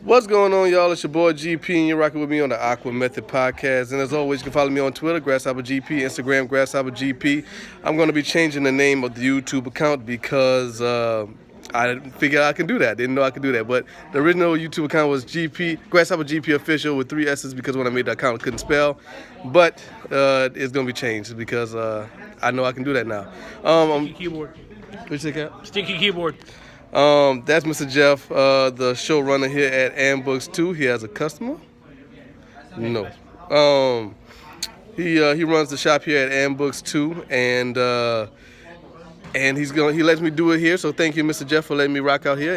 What's going on, y'all? It's your boy GP, and you're rocking with me on the AquaMethodPodcast. And as always, you can follow me on Twitter, GrasshopperGP, Instagram, GrasshopperGP. I'm going to be changing the name of the YouTube account because I figured I can do that. Didn't know I could do that. But the original YouTube account was GrasshopperGP Official with 3 S's because when I made the account, I couldn't spell. But it's going to be changed because I know I can do that now. Sticky keyboard. What you say, Cap? Sticky keyboard. That's Mr. Jeff, the showrunner here at AmBooks 2. He has a customer? No. He runs the shop here at AmBooks 2, and he lets me do it here. So thank you, Mr. Jeff, for letting me rock out here.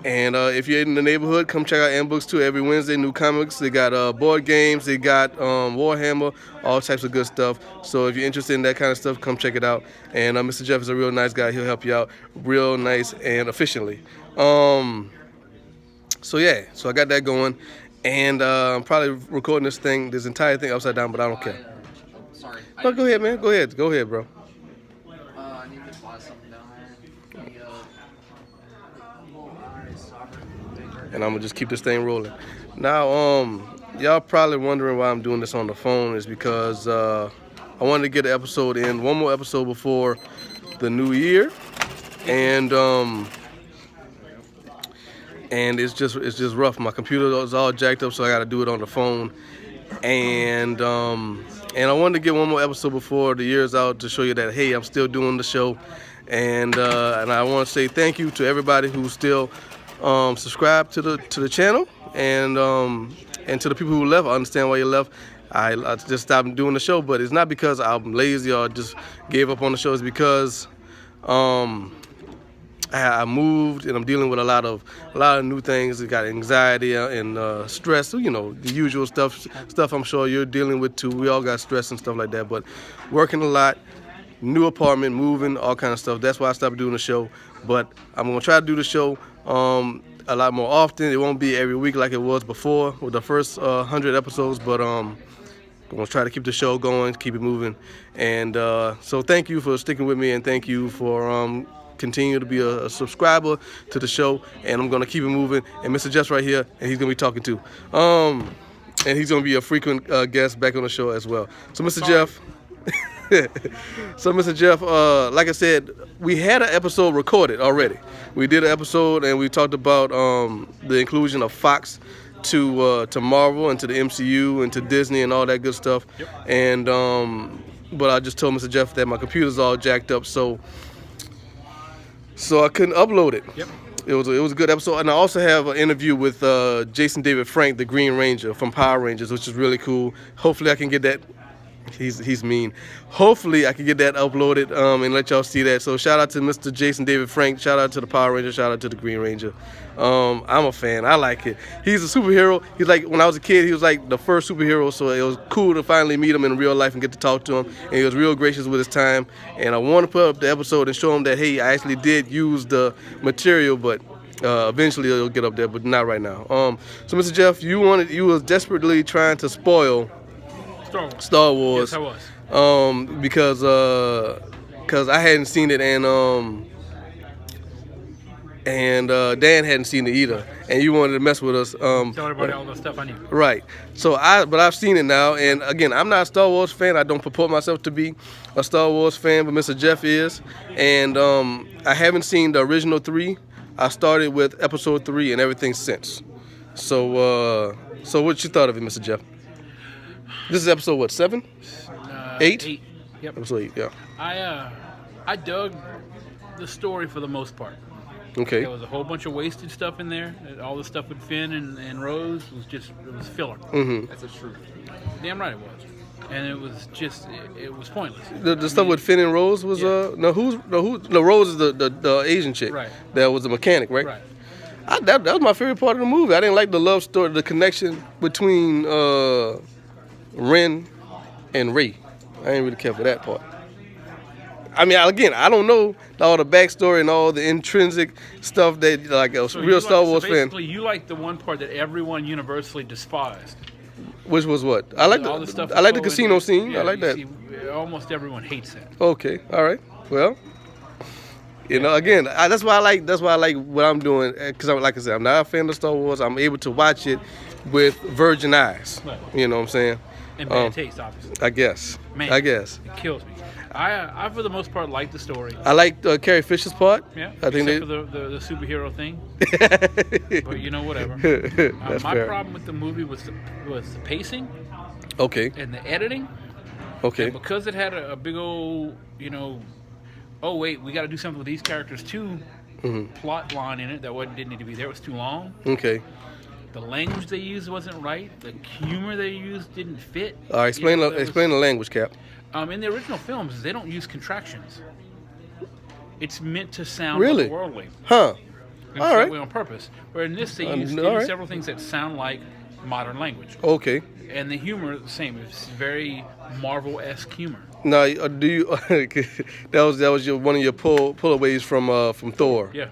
And if you're in the neighborhood, come check out AmBooks 2 every Wednesday. New comics. They got board games. They got Warhammer, all types of good stuff. So if you're interested in that kind of stuff, come check it out. And Mr. Jeff is a real nice guy. He'll help you out real nice and efficiently. So I got that going. And I'm probably recording this entire thing upside down, but I don't care. Sorry. No, go ahead, man. Go ahead, bro. I need to buy something down there. And I'm gonna just keep this thing rolling. Now, y'all probably wondering why I'm doing this on the phone is because I wanted to get an episode in, one more episode before the new year, and it's just rough. My computer is all jacked up, so I got to do it on the phone, and I wanted to get one more episode before the year's out to show you that hey, I'm still doing the show, and I want to say thank you to everybody who's still subscribe to the channel, and to the people who left. I understand why you left. I just stopped doing the show, but it's not because I'm lazy or just gave up on the show. It's because I moved and I'm dealing with a lot of new things. I got anxiety and stress, the usual stuff I'm sure you're dealing with too. We all got stress and stuff like that, but working a lot, new apartment, moving, all kind of stuff. That's why I stopped doing the show. But I'm gonna try to do the show a lot more often. It won't be every week like it was before with the first 100 episodes, but I'm gonna try to keep the show going, keep it moving. And so thank you for sticking with me, and thank you for continue to be a subscriber to the show. And I'm gonna keep it moving. And Mr. Jeff's right here, and he's gonna be talking too. And he's gonna be a frequent guest back on the show as well. So Mr. Jeff. So, Mr. Jeff, like I said, we had an episode recorded already. We did an episode, and we talked about the inclusion of Fox to Marvel and to the MCU and to Disney and all that good stuff. Yep. And but I just told Mr. Jeff that my computer's all jacked up, so I couldn't upload it. Yep. It was a good episode, and I also have an interview with Jason David Frank, the Green Ranger from Power Rangers, which is really cool. Hopefully, I can get that. He's mean. Hopefully, I can get that uploaded and let y'all see that. So shout out to Mr. Jason David Frank. Shout out to the Power Ranger. Shout out to the Green Ranger. I'm a fan. I like it. He's a superhero. He's like, when I was a kid, he was like the first superhero. So it was cool to finally meet him in real life and get to talk to him. And he was real gracious with his time. And I want to put up the episode and show him that, hey, I actually did use the material, but eventually it'll get up there, but not right now. So Mr. Jeff, you was desperately trying to spoil Star Wars. Yes, I was. Because I hadn't seen it, and Dan hadn't seen it either, and you wanted to mess with us. Tell everybody all the stuff I need. Right. So but I've seen it now, and again, I'm not a Star Wars fan. I don't purport myself to be a Star Wars fan, but Mr. Jeff is, and I haven't seen the original 3. I started with episode 3 and everything since. So what you thought of it, Mr. Jeff? This is episode what, 7? 8? 8. Yep. Episode 8, yeah. I dug the story for the most part. Okay. There was a whole bunch of wasted stuff in there. All the stuff with Finn and Rose was filler. Mm-hmm. That's the truth. Damn right it was. And it was pointless. The stuff with Finn and Rose was Rose is the Asian chick. Right. That was the mechanic, right? Right. That was my favorite part of the movie. I didn't like the love story, the connection between Ren and Rey. I didn't really care for that part. I mean, again, I don't know all the backstory and all the intrinsic stuff that like a real Star Wars fan. Basically, you like the one part that everyone universally despised. Which was what? I like all the stuff. I like the casino scene. Yeah, I like that. See, almost everyone hates that. Okay, all right. Well, You know, again, that's why I like what I'm doing, because like I said, I'm not a fan of Star Wars. I'm able to watch it with virgin eyes. Right. You know what I'm saying? And bad taste, obviously. I guess. Man, It kills me. I for the most part like the story. I like Carrie Fisher's part. Yeah, I think except for the superhero thing. But you know, whatever. That's My fair. problem with the movie was the pacing Okay. and the editing. Okay. And because it had a big old, you know, oh wait, we got to do something with these characters too. Plot line in it that didn't need to be there. It was too long. Okay. The language they used wasn't right. The humor they used didn't fit. All right. Explain the language, Cap. In the original films, they don't use contractions. It's meant to sound Really? otherworldly. Huh. And All so right. that way on purpose. Where in this, they use all right. several things that sound like modern language. Okay. And the humor is the same. It's very Marvel-esque humor. Now, do you? that was one of your pullaways from Thor. Yeah.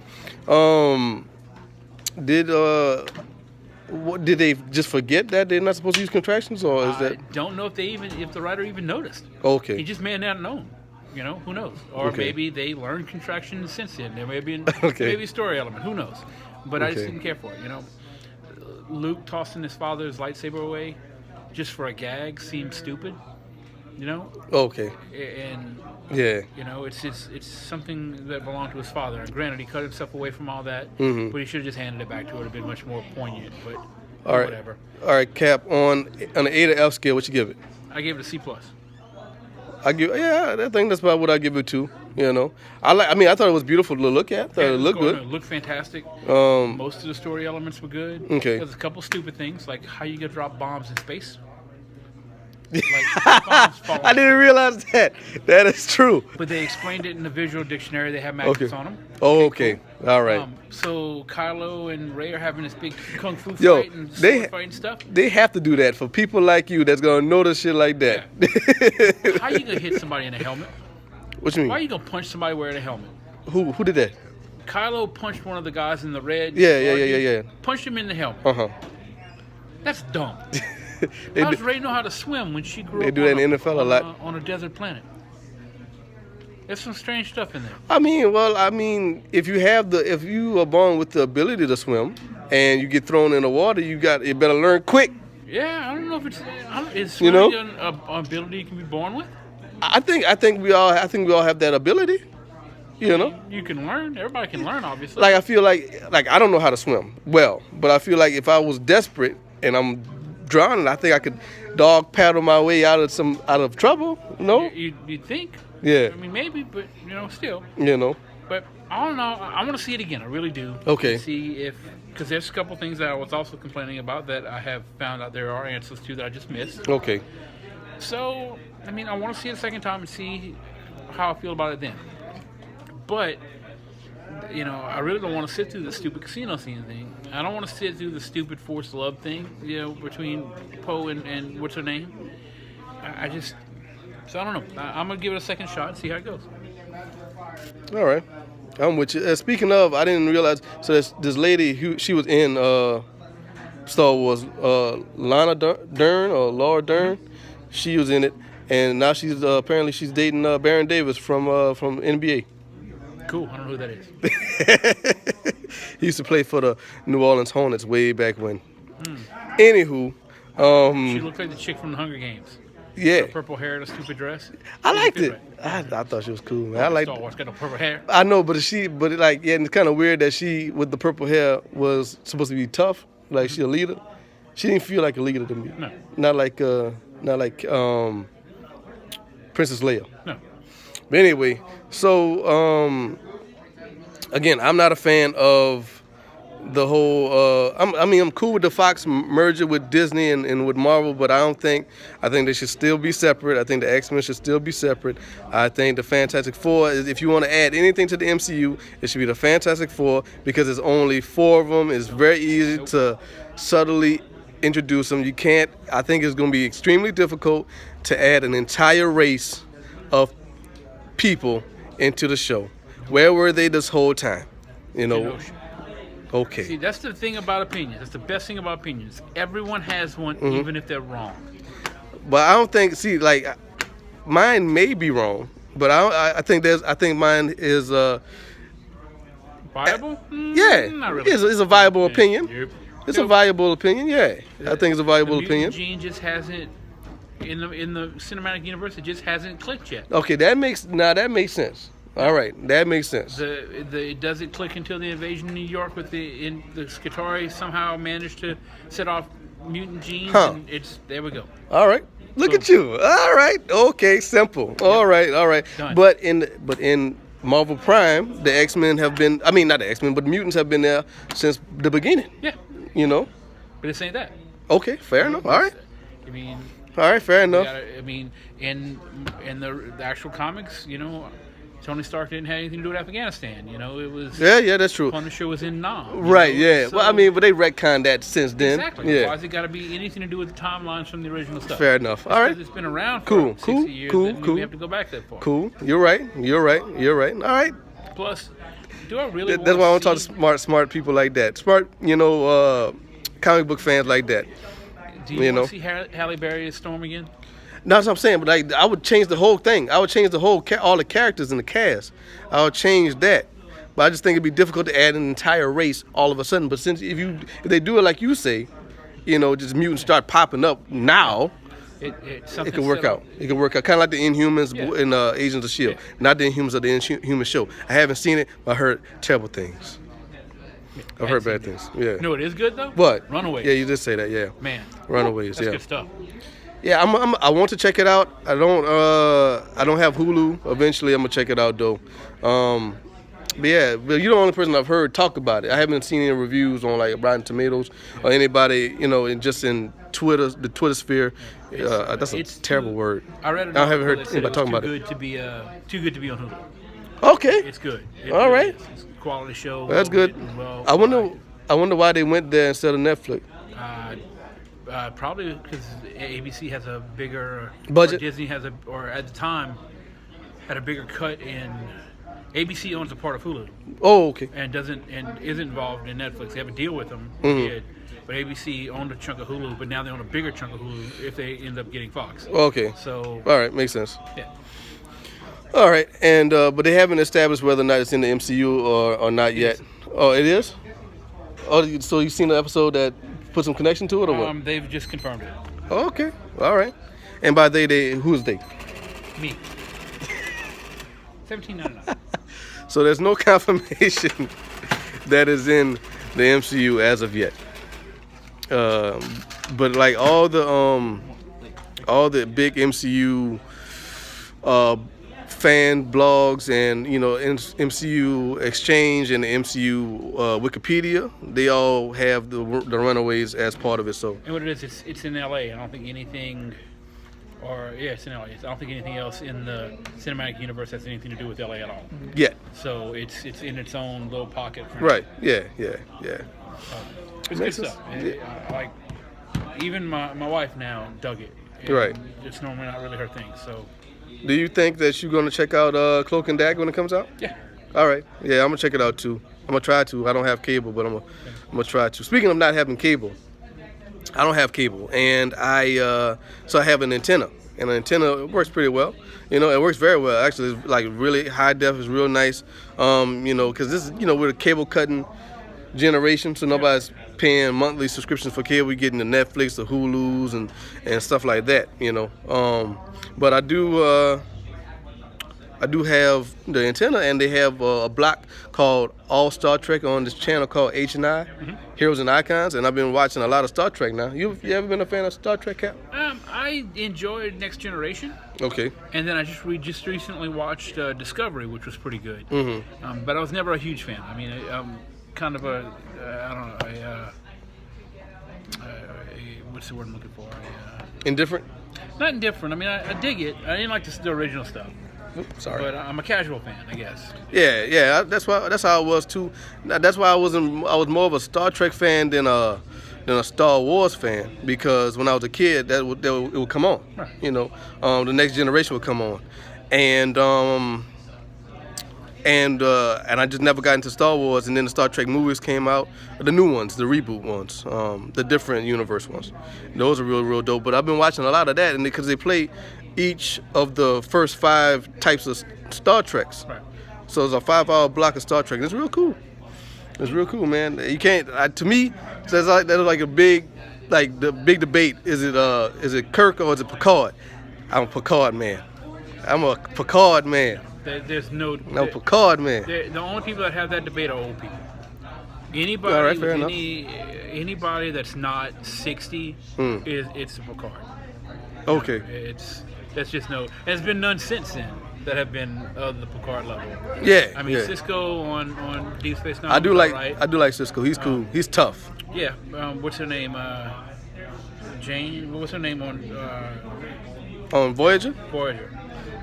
Did they just forget that they're not supposed to use contractions, or is I that don't know if the writer even noticed. okay? He just may not have known. You know, who knows? Or Okay. maybe they learned contractions since then. There may be Okay. maybe a story element. Who knows? But I just Okay. didn't care for it. You know, Luke tossing his father's lightsaber away just for a gag seems stupid. You know, Okay. and Yeah. you know, it's something that belonged to his father. And granted, he cut himself away from all that, Mhm. but he should have just handed it back to her. It would have been much more poignant. But All right. whatever. All right, Cap. On an A to F scale, what you give it? I gave it a C+. I think that's about what I give it to. You know, I thought it was beautiful to look at. It looked good. It looked fantastic. Um, Most of the story elements were good. Okay. There's a couple stupid things like how you gonna drop bombs in space. Like, bombs fall I didn't realize that. That is true. But they explained it in the visual dictionary. They have magnets on them. Oh, okay. All right. So Kylo and Rey are having this big kung fu Yo, fight and they- sword fight and stuff. They have to do that for people like you that's gonna notice shit like that. How you gonna hit somebody in a helmet? What you mean? Why are you gonna punch somebody wearing a helmet? Who did that? Kylo punched one of the guys in the red. Yeah. Punched him in the helmet. Uh-huh. That's dumb. They How do- does Rey know how to swim when she grew They up do that on in the NFL a lot. on a desert planet? There's some strange stuff in there. I mean, if you are born with the ability to swim and you get thrown in the water, you better learn quick. Yeah, I don't know if it's You know? swimming an ability you can be born with. I think we all have that ability. You know? You can learn. Everybody can learn, obviously. Like I feel like I don't know how to swim well, but I feel like if I was desperate and I'm drowning, I think I could dog paddle my way out of trouble. No? You'd think. Yeah. I mean, maybe, but still. You know. But I don't know. I want to see it again. I really do. Okay. To see because there's a couple things that I was also complaining about that I have found out there are answers to that I just missed. Okay. So, I mean, I want to see it a second time and see how I feel about it then. But, I really don't want to sit through the stupid casino scene thing. I don't want to sit through the stupid forced love thing, between Poe and what's her name. So I don't know. I'm going to give it a second shot and see how it goes. All right. I'm with you. Speaking of, I didn't realize. So this lady, she was in Star Wars, Lana Dern or Laura Dern. She was in it, and now she's apparently dating Baron Davis from NBA. Cool. I don't know who that is. He used to play for the New Orleans Hornets way back when. Anywho, She looked like the chick from the Hunger Games. yeah, Purple hair and a stupid dress. I liked it. I thought she was cool, man. I liked. Star Wars got no purple hair. I know, but and it's kind of weird that she with the purple hair was supposed to be tough, like she a leader. She didn't feel like a leader to me. No. Not like Princess Leia. No. But anyway, so again, I'm not a fan of the whole. I'm cool with the Fox merger with Disney and with Marvel, but I think they should still be separate. I think the X-Men should still be separate. I think the Fantastic Four, if you want to add anything to the MCU, it should be the Fantastic Four because there's only 4 of them. It's very easy to subtly introduce them. You can't. I think it's going to be extremely difficult to add an entire race of people into the show. Where were they this whole time? Genosha. Okay. See, that's the thing about opinions. That's the best thing about opinions. Everyone has one, even if they're wrong. But I don't think. See, like mine may be wrong, but I think mine is Viable? Yeah, Not really. it's a viable opinion. Yep. It's a viable opinion. Yeah, I think it's a viable The opinion. mutant gene just hasn't in the cinematic universe. It just hasn't clicked yet. Okay, that makes sense. All right, that makes sense. It doesn't click until the invasion of New York with the Skitarii somehow managed to set off mutant genes. Huh. And there we go. All right, look at you. All right, okay, simple. All right. Done. But in Marvel Prime, the X-Men have been. I mean, not the X-Men, but the mutants have been there since the beginning. Yeah, You know. but it's ain't that. Okay, fair enough. All right. I mean, All right, fair enough. in the actual comics, Tony Stark didn't have anything to do with Afghanistan. It was Yeah, that's true. Punisher was in Nam. Right, yeah. So, Well, I mean, but they retconned that since then. exactly. Yeah. Why's it got to be anything to do with the timelines from the original stuff? Fair enough. Just All 'cause right. It's been around for Cool, 60 cool, years. cool, Doesn't mean cool. We have to go back that far. Cool. You're right. All right. Plus, do I really? That's why I want to talk see, to smart people like that. Smart, comic book fans like that. Do you want to see Halle Berry as Storm again? That's what I'm saying. But I would change the whole thing. I would change the whole all the characters in the cast. I would change that. But I just think it'd be difficult to add an entire race all of a sudden. But since if they do it like you say, just mutants start popping up now, it can work out. It can work out. Kind of like the Inhumans in Agents of S.H.I.E.L.D. Not the Inhumans of the Inhuman show. I haven't seen it, but I heard terrible things. I've heard bad things. Yeah. You know what is good though? What? Runaways. Yeah, you did say that. Yeah. Man. Runaways. That's Yeah. good stuff. Yeah, I want to check it out. I don't have Hulu. Eventually, I'm gonna check it out though. But you're the only person I've heard talk about it. I haven't seen any reviews on like Rotten Tomatoes or anybody, just in Twitter, the Twitter sphere. That's a terrible word. I read it. I haven't heard anybody talking about it. Too good to be on Hulu. Okay. It's good. All right. It's a quality show. That's good. Well, I wonder why they went there instead of Netflix. Probably because ABC has a bigger Budget? Or Disney has or at the time had a bigger cut in. ABC owns a part of Hulu Oh, okay. and is involved in Netflix. They have a deal with them, but ABC owned a chunk of Hulu, but now they own a bigger chunk of Hulu if they end up getting Fox. Okay. So All right, makes sense. yeah, All right, and but they haven't established whether or not it's in the MCU or not yet. Oh, it is. Oh, so you've seen the episode that put some connection to it, or what? they've just confirmed it. Oh, okay, all right. And by they, who's they? Me. $17.99. So there's no confirmation that is in the MCU as of yet. But like all the big MCU fan blogs and MCU Exchange and the MCU Wikipedia, they all have the Runaways as part of it. So And what it is, it's in LA. I don't think anything, it's in LA. I don't think anything else in the cinematic universe has anything to do with LA at all. yeah, So it's in its own little pocket. right, yeah. It's good stuff. I even my wife now dug it. And Right. It's normally not really her thing. So Do you think that you're gonna check out Cloak and Dagger when it comes out? yeah. All right. Yeah, I'm gonna check it out too. I'm gonna try to. I don't have cable, but I'm gonna try to. Speaking of not having cable, I don't have cable, and so I have an antenna, and the antenna works pretty well. It works very well. Actually, it's like really high def. It's real nice. Because this is we're a cable cutting generation, so nobody's paying monthly subscriptions for cable. We're getting the Netflix, the Hulus, and stuff like that. But I do have the antenna, and they have a block called All Star Trek on this channel called H&I, Heroes and Icons, and I've been watching a lot of Star Trek now. You ever been a fan of Star Trek, Cap? I enjoyed Next Generation, Okay. and then we just recently watched Discovery, which was pretty good. But I was never a huge fan. I mean, I'm kind of what's the word I'm looking for? Indifferent? Not indifferent. I mean, I dig it. I didn't like the original stuff. Oops, sorry. But I'm a casual fan, I guess. Yeah. That's how I was too. That's why I was more of a Star Trek fan than a Star Wars fan, because when I was a kid, it would come on. Right. The Next Generation would come on, and I just never got into Star Wars. And then the Star Trek movies came out, the new ones, the reboot ones, the different universe ones. Those are real dope. But I've been watching a lot of that, and because they play each of the first 5 types of Star Treks. Right. So it's a 5-hour block of Star Trek. And it's real cool. It's real cool, man. You can't. To me, that's like a big, like the big debate. Is it Kirk or is it Picard? I'm a Picard man. I'm a Picard man. There's no. No Picard man. The only people that have that debate are old people. Anybody, All right, fair enough. Anybody that's not 60 it's a Picard. Okay. That's just no. There's been none since then that have been of the Picard level. Yeah. I mean, yeah. Cisco on Deep Space Nine. I do like right? I do like Cisco. He's cool. He's tough. Yeah. What's her name? Jane. What was her name on On Voyager? Voyager?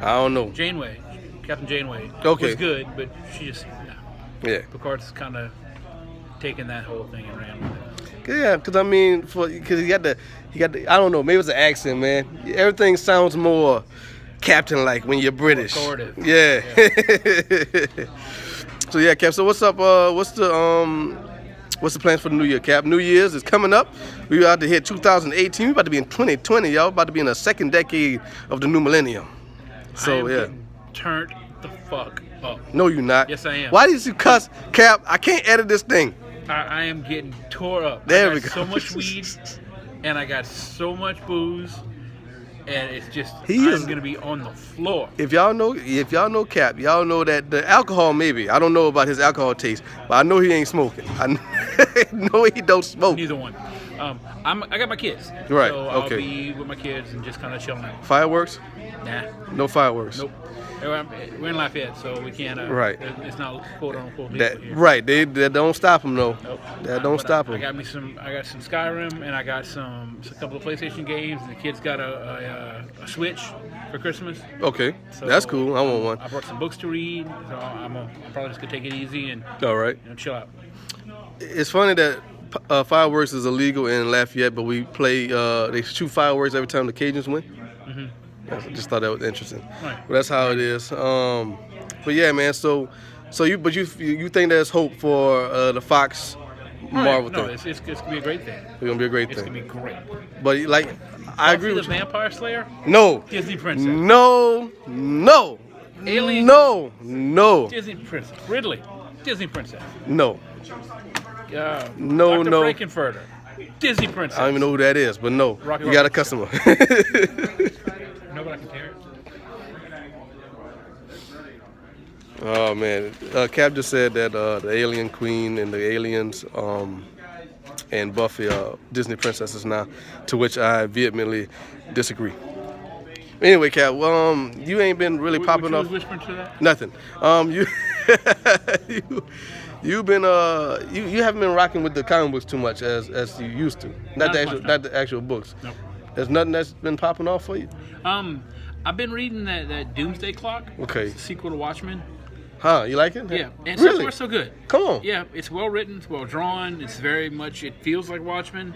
I don't know. Janeway. Captain Janeway. Okay. Was good, but she just Yeah. Picard's kind of taken that whole thing and ran with it. Yeah, because I mean, because he got the I don't know, maybe it's an accent, man. Everything sounds more captain-like when you're British. Authoritative. Yeah. So yeah, Cap. So what's up? What's the plans for the new year, Cap? New Year's is coming up. We about to hit 2018. We about to be in 2020, y'all. About to be in the second decade of the new millennium. So I am yeah. getting turned the fuck up. No, you're not. Yes, I am. Why did you cuss, Cap? I can't edit this thing. I am getting tore up. There I we got go. so much weed, and I got so much booze, and it's just He is- I'm gonna be on the floor. If y'all know Cap, y'all know that the alcohol maybe. I don't know about his alcohol taste, but I know he ain't smoking. I know he don't smoke. Neither one. I got my kids. Right, So I'll okay. be with my kids and just kind of chilling out. Fireworks? Nah. No fireworks. Nope. We're in Lafayette, so we can't. Right. It's not quote unquote legal That here. right. They don't stop him though. Nope. That don't But stop I him. got some Skyrim, and I got a couple of PlayStation games. And the kids got a Switch for Christmas. Okay, So, that's cool. I want one. I brought some books to read, so I'm probably just gonna take it easy and All right. chill out. It's funny that fireworks is illegal in Lafayette, but we play. They shoot fireworks every time the Cajuns win. Mm-hmm. I just thought that was interesting. Right. But that's how it is. But yeah, man. So you think there's hope for the Fox Marvel No, thing? it's gonna be a great thing. It's gonna be a great It's thing. gonna be great. But like, I agree Buffy with the you. Vampire Slayer, No. Disney princess, No. Alien- No. Disney princess, Ridley, Disney princess, No. Dr. Frankenfurter, Disney princess. I don't even know who that is, but no. Rocky You got a Road. customer. No, but I can tear it. Oh man, Cap just said that the Alien Queen and the aliens and Buffy are Disney princesses now, to which I vehemently disagree. Anyway, Cap, you ain't been really popping What up. you was whispering to that? Nothing. You've been you haven't been rocking with the comic books too much as you used to. Not as much, no. Not the actual books. Nope. There's nothing that's been popping off for you. I've been reading that Doomsday Clock. Okay. It's the sequel to Watchmen. Huh? You like it? Yeah, and so Really? far so good. Come on. Yeah, it's well written, it's well drawn. It's very much. It feels like Watchmen,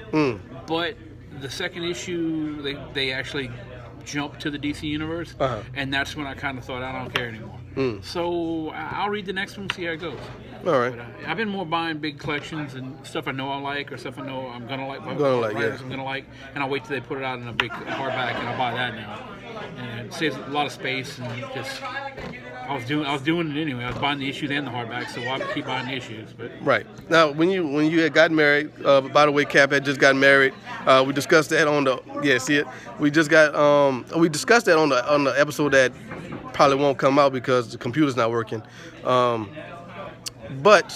but the second issue they actually jump to the DC universe, and that's when I kind of thought I don't care anymore. So I'll read the next one, see how it goes. All right. But I've been more buying big collections and stuff I know I like or stuff I know I'm gonna like. Yeah. I'm gonna like, and I'll wait till they put it out in a big hardback and I'll buy that now. And it saves a lot of space and just. I was doing it anyway. I was buying the issues and the hardback, so why keep buying the issues? But Right. Now, when you had gotten married, by the way, Cap had just gotten married. We discussed that on the see it. We just got we discussed that on the episode that probably won't come out because the computer's not working. But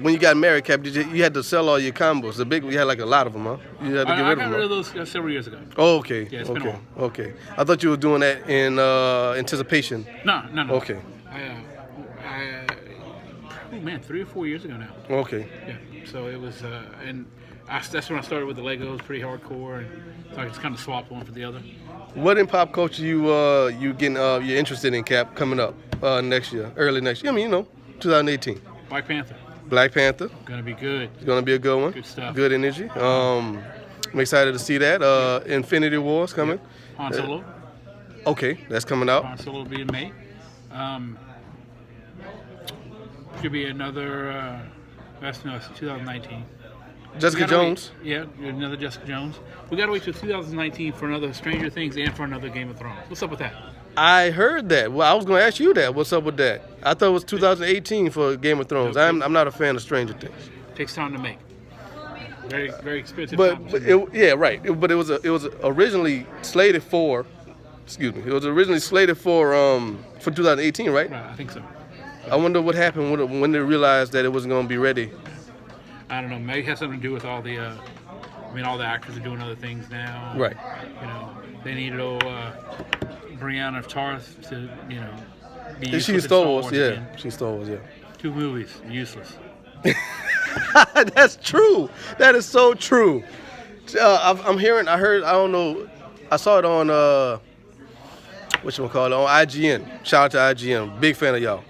when you got married, Cap, you had to sell all your combos. You had like a lot of them, huh? You had to get I rid got of rid them. of those several years ago. Oh, okay. Yeah, it's been a okay. while. Okay. I thought you were doing that in anticipation. No. Okay. Oh man, 3 or 4 years ago now. Okay. Yeah. So it was, that's when I started with the Legos, pretty hardcore, and so I just kind of swapped one for the other. What in pop culture you getting you're interested in, Cap, coming up next year, early next year? I mean, 2018. Black Panther, Black Panther. gonna be good. It's gonna be a good one. Good stuff. Good energy. I'm excited to see that. Infinity War's coming. Han Solo. Okay, that's coming out. Han Solo will be in May. Should be another. That's 2019. Jessica We gotta Jones. wait. Yeah, another Jessica Jones. We gotta wait till 2019 for another Stranger Things and for another Game of Thrones. What's up with that? I heard that. Well, I was going to ask you that. What's up with that? I thought it was 2018 for Game of Thrones. I'm not a fan of Stranger Things. Takes time to make. Very, very expensive. But yeah, right. But it was originally slated for. Excuse me. It was originally slated for 2018, right? Right, I think so. I wonder what happened when they realized that it wasn't going to be ready. I don't know. Maybe it has something to do with all the. All the actors are doing other things now. Right. They needed Brianna of Tarth to, be And she's useful Star in Wars, yeah. again. She's Star Wars, yeah. 2 movies, useless. That's true. That is so true. I don't know. I saw it on on IGN. Shout out to IGN. Big fan of y'all.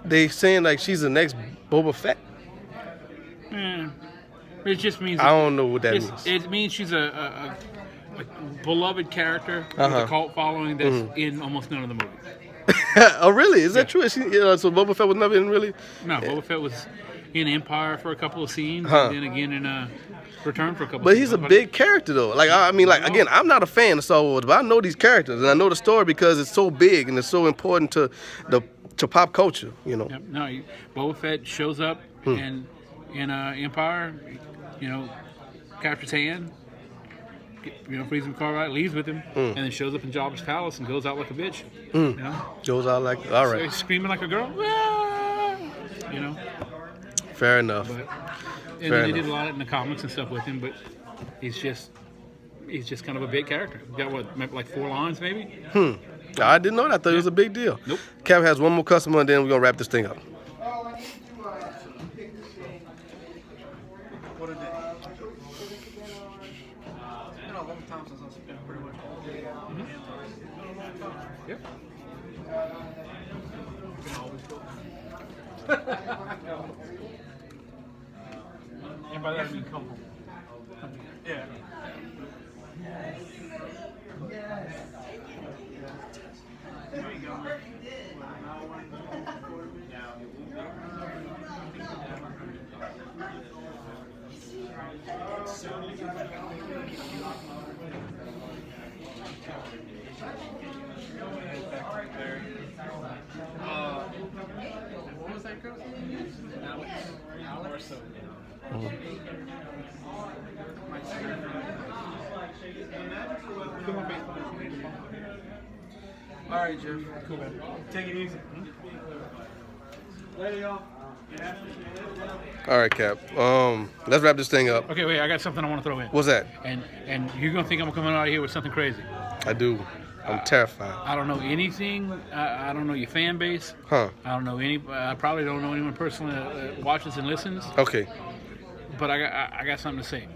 They saying like she's the next Boba Fett. It just means I don't know what that means. It means she's a beloved character with a cult following that's in almost none of the movies. Oh, really? Is that true? So Boba Fett was never in really? No, Boba Fett was in Empire for a couple of scenes, and then again in Return for a couple. But of he's scenes. a big character though. Again, I'm not a fan of Star Wars, but I know these characters and I know the story because it's so big and it's so important to pop culture. Yep. No, Boba Fett shows up in Empire. Captures Han. Frees him car right, leaves with him, and then shows up in Jabba's palace and goes out like a bitch. Goes out like all right. So he's screaming like a girl. Fair enough. And then they did a lot in the comics and stuff with him, but he's just kind of a big character. He got maybe like 4 lines maybe? I didn't know that. I thought it was a big deal. Nope. Cap has one more customer and then we're gonna wrap this thing up. What a day. It's been a long time since I've spent pretty much all day. Yep. And by that I mean comfortable. Yeah. There you go. What was that girl's name? Alex. All right, Jeff. Cool, man. Take it easy. Later, y'all. All right, Cap. Let's wrap this thing up. Okay, wait. I got something I want to throw in. What's that? And you're gonna think I'm coming out of here with something crazy. I do. I'm terrified. I don't know anything. I don't know your fan base. Huh. I don't know any. I probably don't know anyone personally that watches and listens. Okay. But I got something to say.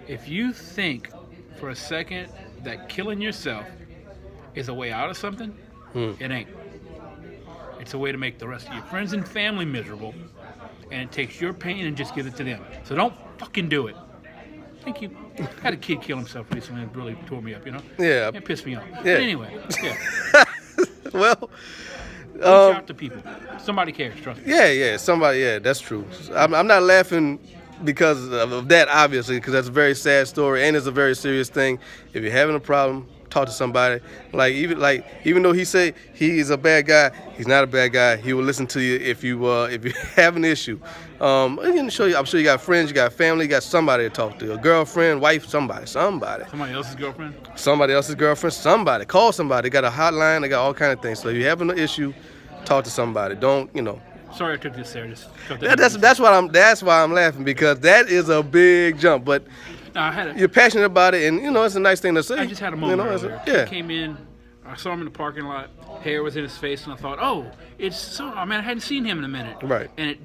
If you think for a second that killing yourself is a way out of something, it ain't. It's a way to make the rest of your friends and family miserable, and it takes your pain and just give it to them. So don't fucking do it. Thank you. I had a kid kill himself recently and it really tore me up, Yeah. It pissed me off. Yeah. But anyway, yeah. Well, Reach out to people. Somebody cares, trust me. yeah, somebody, that's true. I'm not laughing because of that, obviously, because that's a very sad story and it's a very serious thing. If you're having a problem, talk to somebody. Even though he say he's a bad guy, he's not a bad guy. He will listen to you if you have an issue. I'm sure you got friends, you got family, you got somebody to talk to, a girlfriend, wife, somebody. Somebody else's girlfriend. Somebody else's girlfriend, somebody. Call somebody. They got a hotline. They got all kind of things. So if you're having an issue, talk to somebody. Don't. Sorry, I took this there. Just That's why I'm laughing because that is a big jump. But no, you're passionate about it, and it's a nice thing to say. I just had a moment earlier. Yeah. He came in. I saw him in the parking lot. Hair was in his face, and I thought, oh, it's so. I mean, I hadn't seen him in a minute. Right. And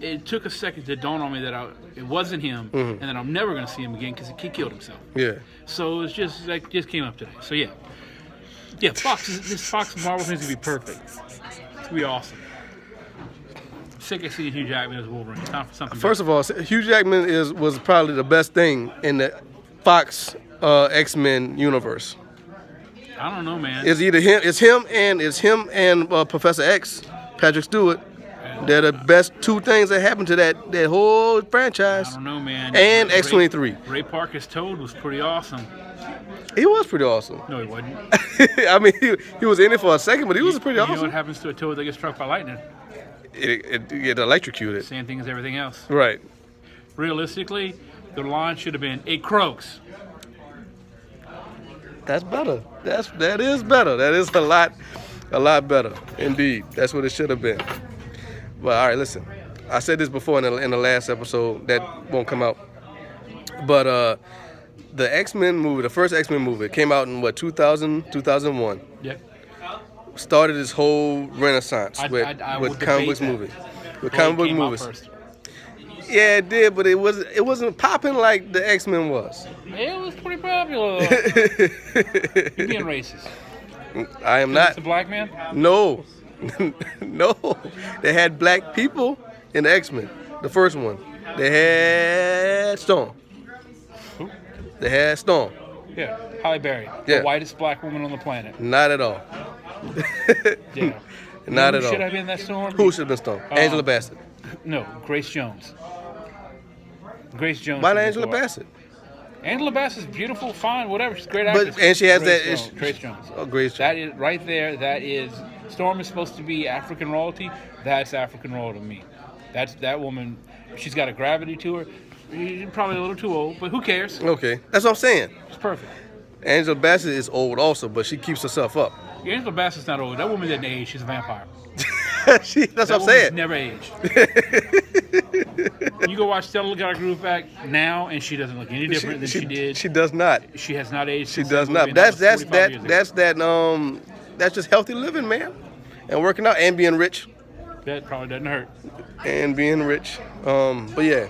it took a second to dawn on me that it wasn't him, and that I'm never going to see him again because he killed himself. Yeah. So it's just came up today. So yeah, this Fox Marvel thing's gonna be perfect. It's gonna be awesome. Sick of seeing Hugh Jackman as Wolverine. Time for something. First of all, Hugh Jackman was probably the best thing in the Fox X-Men universe. I don't know, man. It's either him. It's him and Professor X, Patrick Stewart. They're the best two things that happened to that whole franchise. I don't know, man. And X-23. Ray Parker's Toad was pretty awesome. He was pretty awesome. No, he wasn't. I mean, he was in it for a second, but he was pretty You awesome. know what happens to a toad that gets struck by lightning? It get electrocuted. Same thing as everything else. Right. Realistically, the line should have been, "It croaks." That's better. That is better. That is a lot better. Indeed. That's what it should have been. But all right, listen. I said this before in the last episode that won't come out. But the X-Men movie, the first X-Men movie, it came out in 2001. Yeah. Started this whole renaissance with comic books movies. With comic book movies. Yeah, it did, but it wasn't popping like the X-Men was. It was pretty popular. You're being racist. I am not. It's a black man? No. No. They had black people in the X-Men. The first one. They had Storm. Who? They had Storm. Yeah, Halle Berry. Yeah. The whitest black woman on the planet. Not at all. Yeah. Not at Who all. should have been that Storm? Who should have been Storm? Angela Bassett. No, Grace Jones. Grace Jones. Why should not be Angela Storm. Bassett? Angela Bassett's beautiful, fine, whatever. She's a great actress. But and she has Grace that. Jones. Grace Jones. Oh, Grace Jones. That is right there. That is Storm is supposed to be African royalty. That's African royalty to me. That's that woman. She's got a gravity to her. She's probably a little too old, but who cares? Okay, that's what I'm saying. She's perfect. Angela Bassett is old also, but she keeps herself up. Angela Bassett's not old. That woman didn't age. She's a vampire. That's That what I'm woman's saying. never aged. You go watch Stella Got a Groove Back now, and she doesn't look any different than she did. She does not. She has not aged. She since does that not. movie, and That's that was 45 years ago. that's just healthy living, man, and working out and being rich That probably doesn't hurt. and being rich. But yeah,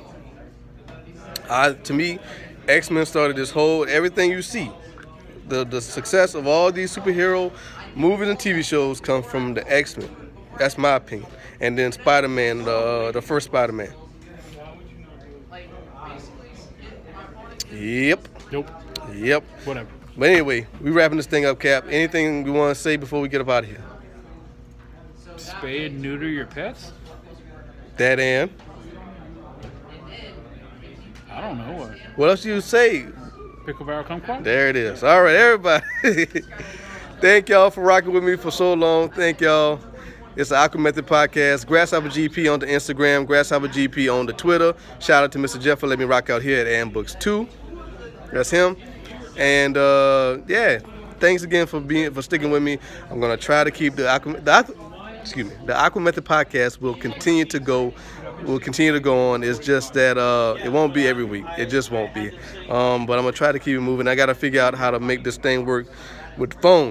to me, X-Men started this whole everything you see. The success of all these superhero movies and TV shows come from the X-Men. That's my opinion. And then Spider-Man, the first Spider-Man. Yep. Nope. Yep. Whatever. But anyway, we wrapping this thing up, Cap. Anything we want to say before we get up out of here? Spay and neuter your pets? That and I don't know. what else do you say? Pickle barrel kumquat? There it is. All right, everybody. Thank y'all for rocking with me for so long. Thank y'all. It's the AquaMethodPodcast. GrasshopperGP on the Instagram. GrasshopperGP on the Twitter. Shout out to Mr. Jeff for letting me rock out here at Ambooks 2. That's him. And yeah, thanks again for sticking with me. I'm gonna try to keep the AquaMethodPodcast will continue to go. Will continue to go on. It's just that it won't be every week. It just won't be. But I'm gonna try to keep it moving. I gotta figure out how to make this thing work with the phone.